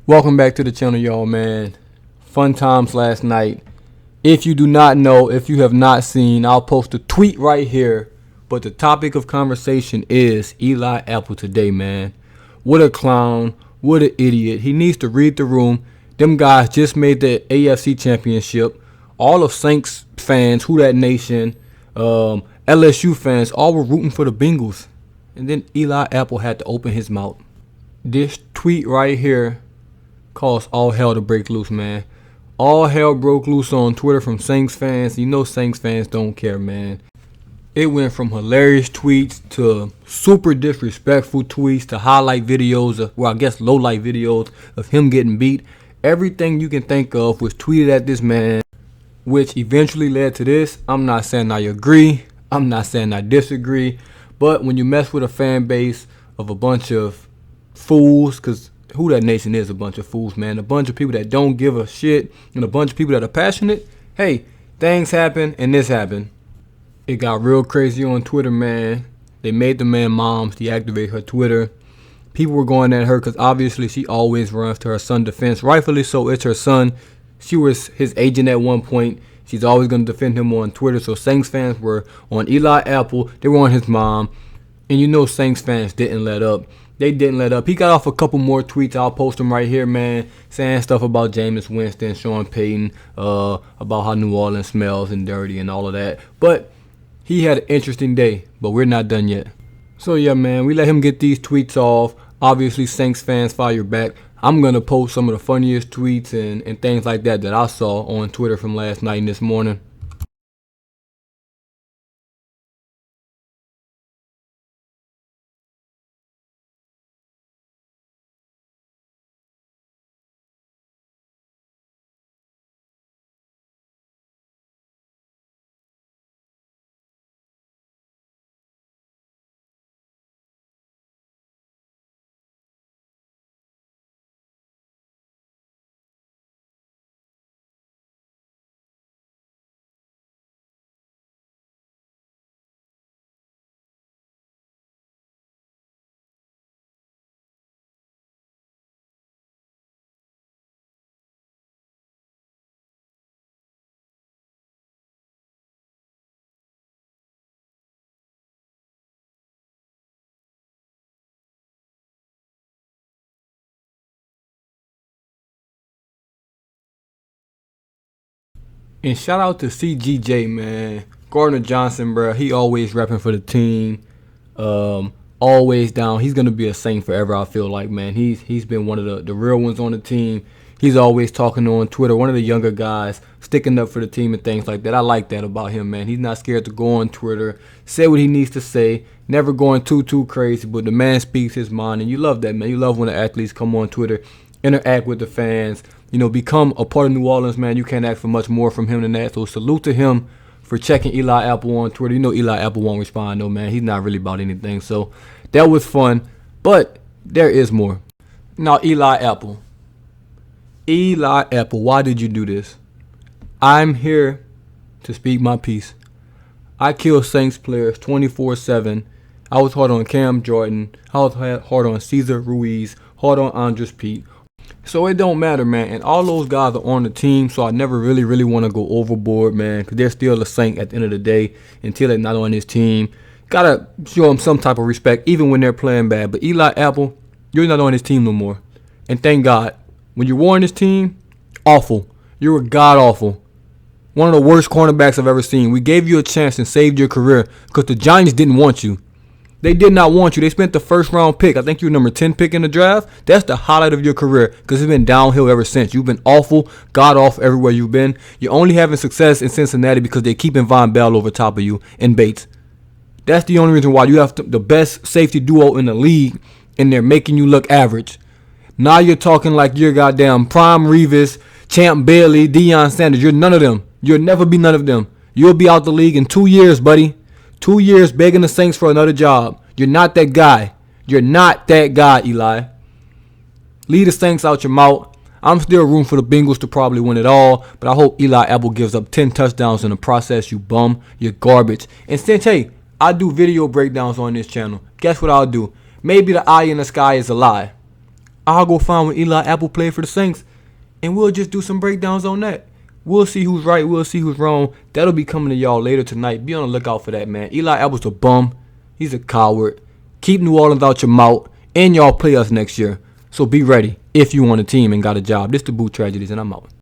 Welcome back to the channel, y'all, man. Fun times last night. If you do not know, if you have not seen, I'll post a tweet right here. But the topic of conversation is Eli Apple today, man. What a clown. What an idiot. He needs to read the room. Them guys just made the AFC championship. All of Saints fans, Who Dat Nation, LSU fans, all were rooting for the Bengals. And then Eli Apple had to open his mouth. This tweet right here caused all hell to break loose, man. All hell broke loose on Twitter from Saints fans. You know Saints fans don't care, man. It went from hilarious tweets to super disrespectful tweets to highlight videos of, well, I guess low light videos of him getting beat. Everything you can think of was tweeted at this man, which eventually led to this. I'm not saying I agree. I'm not saying I disagree. But when you mess with a fan base of a bunch of fools, because Who Dat Nation is a bunch of fools, man. A bunch of people that don't give a shit and a bunch of people that are passionate. Hey, things happen and this happened. It got real crazy on Twitter, man. They made the man moms deactivate her Twitter. People were going at her because obviously she always runs to her son's defense. Rightfully so, it's her son. She was his agent at one point. She's always going to defend him on Twitter. So Saints fans were on Eli Apple. They were on his mom. And you know Saints fans didn't let up. They didn't let up. He got off a couple more tweets. I'll post them right here, man. Saying stuff about Jameis Winston, Sean Payton, about how New Orleans smells and dirty and all of that. But he had an interesting day. But we're not done yet. So yeah, man, we let him get these tweets off. Obviously, Saints fans fire back. I'm going to post some of the funniest tweets and things like that I saw on Twitter from last night and this morning. And shout out to CGJ, man. Gardner Johnson, bro. He always repping for the team. Always down. He's gonna be a Saint forever, I feel like, man. He's been one of the real ones on the team. He's always talking on Twitter. One of the younger guys, sticking up for the team and things like that. I like that about him, man. He's not scared to go on Twitter, say what he needs to say. Never going too crazy, but the man speaks his mind, and you love that, man. You love when the athletes come on Twitter, interact with the fans. You know, become a part of New Orleans, man. You can't ask for much more from him than that. So salute to him for checking Eli Apple on Twitter. You know Eli Apple won't respond, though, man. He's not really about anything. So that was fun. But there is more. Now, Eli Apple. Eli Apple, why did you do this? I'm here to speak my piece. I kill Saints players 24/7. I was hard on Cam Jordan. I was hard on Cesar Ruiz. Hard on Andres Pete. So it don't matter, man. And all those guys are on the team, so I never really want to go overboard, man, because they're still a Saint at the end of the day until they're not on his team. Got to show them some type of respect, even when they're playing bad. But Eli Apple, you're not on his team no more. And thank God. When you were on his team, awful. You were god-awful. One of the worst cornerbacks I've ever seen. We gave you a chance and saved your career because the Giants didn't want you. They did not want you. They spent the first round pick. I think you were number 10 pick in the draft. That's the highlight of your career because it's been downhill ever since. You've been awful, god-awful everywhere you've been. You're only having success in Cincinnati because they're keeping Von Bell over top of you and Bates. That's the only reason why you have the best safety duo in the league and they're making you look average. Now you're talking like you're goddamn Prime Revis, Champ Bailey, Deion Sanders. You're none of them. You'll never be none of them. You'll be out the league in 2 years, buddy. 2 years begging the Saints for another job. You're not that guy. You're not that guy, Eli. Leave the Saints out your mouth. I'm still rooting for the Bengals to probably win it all, but I hope Eli Apple gives up 10 touchdowns in the process, you bum. You're garbage. And since, hey, I do video breakdowns on this channel, guess what I'll do? Maybe the eye in the sky is a lie. I'll go find when Eli Apple played for the Saints, and we'll just do some breakdowns on that. We'll see who's right. We'll see who's wrong. That'll be coming to y'all later tonight. Be on the lookout for that, man. Eli Apple's a bum. He's a coward. Keep New Orleans out your mouth, and y'all play us next year. So be ready if you want a team and got a job. This the Boot Tragedies, and I'm out.